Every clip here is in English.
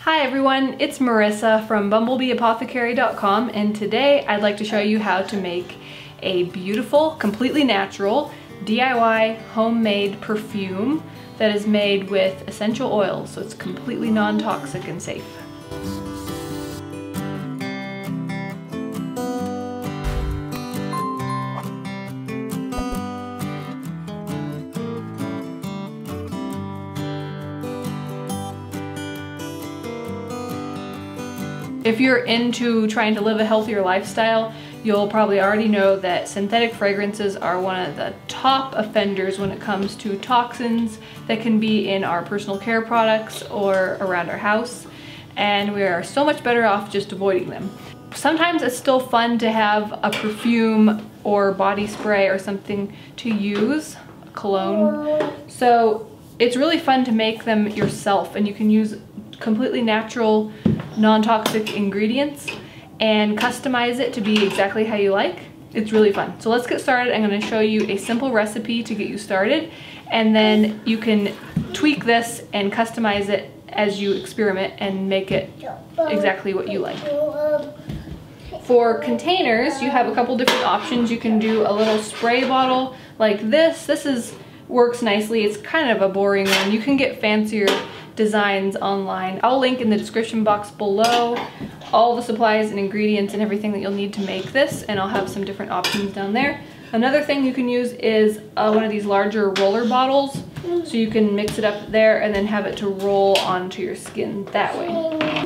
Hi everyone, it's Marisa from bumblebeeapothecary.com, and today I'd like to show you how to make a beautiful, completely natural, DIY homemade perfume that is made with essential oils, so it's completely non-toxic and safe. If you're into trying to live a healthier lifestyle, you'll probably already know that synthetic fragrances are one of the top offenders when it comes to toxins that can be in our personal care products or around our house, and we are so much better off just avoiding them. Sometimes it's still fun to have a perfume or body spray or something to use, a cologne. So it's really fun to make them yourself, and you can use completely natural, non-toxic ingredients and customize it to be exactly how you like. It's really fun. So let's get started. I'm going to show you a simple recipe to get you started, and then you can tweak this and customize it as you experiment and make it exactly what you like. For containers, you have a couple different options. You can do a little spray bottle like this. This works nicely. It's kind of a boring one. You can get fancier designs online. I'll link in the description box below all the supplies and ingredients and everything that you'll need to make this, and I'll have some different options down there. Another thing you can use is one of these larger roller bottles, so you can mix it up there and then have it to roll onto your skin that way.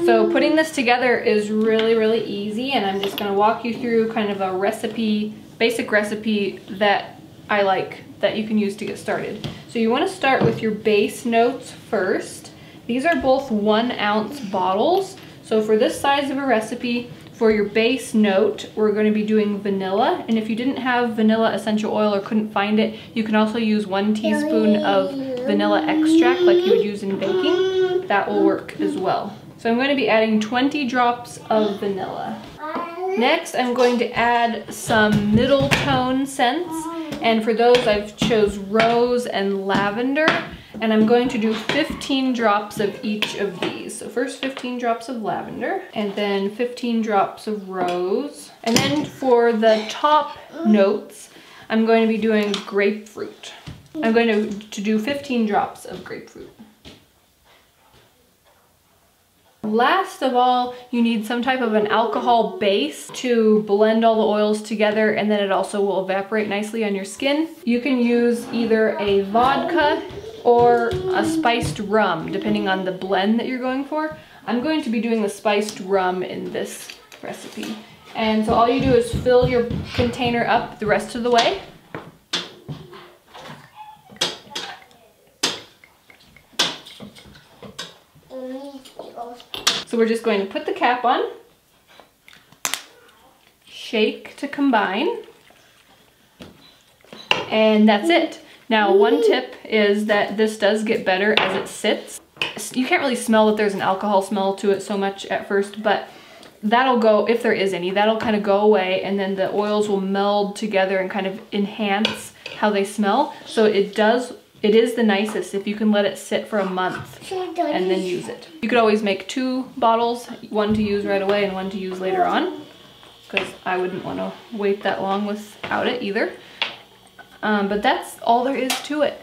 So putting this together is really easy, and I'm just going to walk you through kind of a recipe, basic recipe that I like that you can use to get started. So you want to start with your base notes first. These are both 1 ounce bottles. So for this size of a recipe, for your base note, we're going to be doing vanilla. And if you didn't have vanilla essential oil or couldn't find it, you can also use 1 teaspoon of vanilla extract like you would use in baking. That will work as well. So I'm going to be adding 20 drops of vanilla. Next, I'm going to add some middle tone scents. And for those, I've chose rose and lavender. And I'm going to do 15 drops of each of these. So first 15 drops of lavender, and then 15 drops of rose. And then for the top notes, I'm going to be doing grapefruit. I'm going to do 15 drops of grapefruit. Last of all, you need some type of an alcohol base to blend all the oils together, and then it also will evaporate nicely on your skin. You can use either a vodka or a spiced rum, depending on the blend that you're going for. I'm going to be doing the spiced rum in this recipe. And so all you do is fill your container up the rest of the way. So we're just going to put the cap on, shake to combine, and that's it. Now, one tip is that this does get better as it sits. You can't really smell that there's an alcohol smell to it so much at first, but that'll go, if there is any, that'll kind of go away, and then the oils will meld together and kind of enhance how they smell. So it is the nicest if you can let it sit for a month and then use it. You could always make 2 bottles, 1 to use right away and 1 to use later on, because I wouldn't want to wait that long without it either. But that's all there is to it.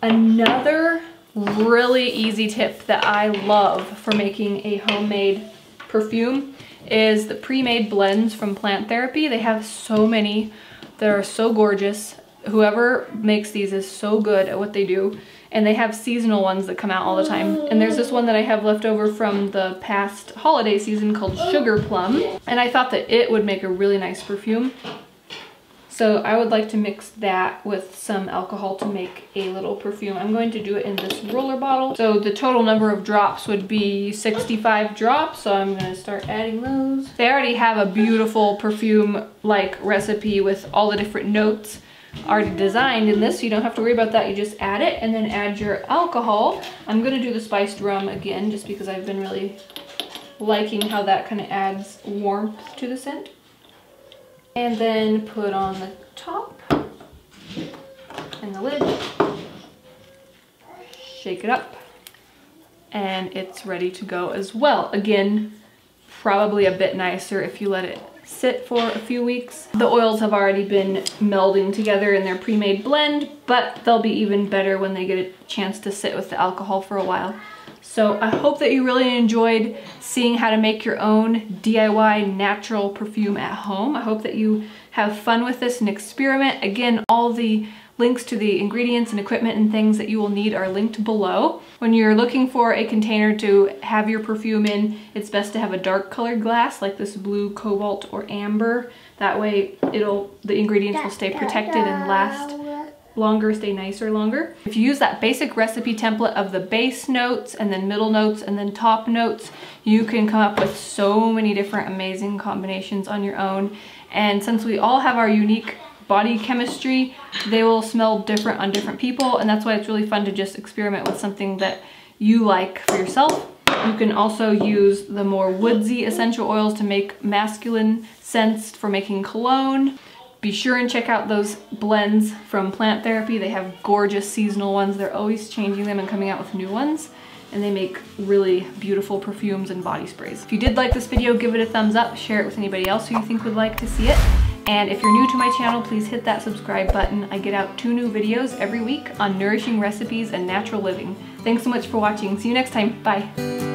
Another really easy tip that I love for making a homemade perfume is the pre-made blends from Plant Therapy. They have so many that are so gorgeous. Whoever makes these is so good at what they do, and they have seasonal ones that come out all the time. And there's this one that I have left over from the past holiday season called Sugar Plum, and I thought that it would make a really nice perfume. So I would like to mix that with some alcohol to make a little perfume. I'm going to do it in this roller bottle. So the total number of drops would be 65 drops, so I'm going to start adding those. They already have a beautiful perfume-like recipe with all the different notes already designed in this, so you don't have to worry about that. You just add it and then add your alcohol. I'm going to do the spiced rum again just because I've been really liking how that kind of adds warmth to the scent. And then put on the top and the lid, shake it up, and it's ready to go as well. Again, probably a bit nicer if you let it sit for a few weeks. The oils have already been melding together in their pre-made blend, but they'll be even better when they get a chance to sit with the alcohol for a while. So I hope that you really enjoyed seeing how to make your own DIY natural perfume at home. I hope that you have fun with this and experiment. Again, all the links to the ingredients and equipment and things that you will need are linked below. When you're looking for a container to have your perfume in, it's best to have a dark colored glass like this blue, cobalt, or amber. That way the ingredients will stay protected and last longer, stay nicer longer. If you use that basic recipe template of the base notes and then middle notes and then top notes, you can come up with so many different amazing combinations on your own. And since we all have our unique body chemistry, they will smell different on different people, and that's why it's really fun to just experiment with something that you like for yourself. You can also use the more woodsy essential oils to make masculine scents for making cologne. Be sure and check out those blends from Plant Therapy. They have gorgeous seasonal ones. They're always changing them and coming out with new ones, and they make really beautiful perfumes and body sprays. If you did like this video, give it a thumbs up, share it with anybody else who you think would like to see it. And if you're new to my channel, please hit that subscribe button. I get out 2 new videos every week on nourishing recipes and natural living. Thanks so much for watching. See you next time. Bye.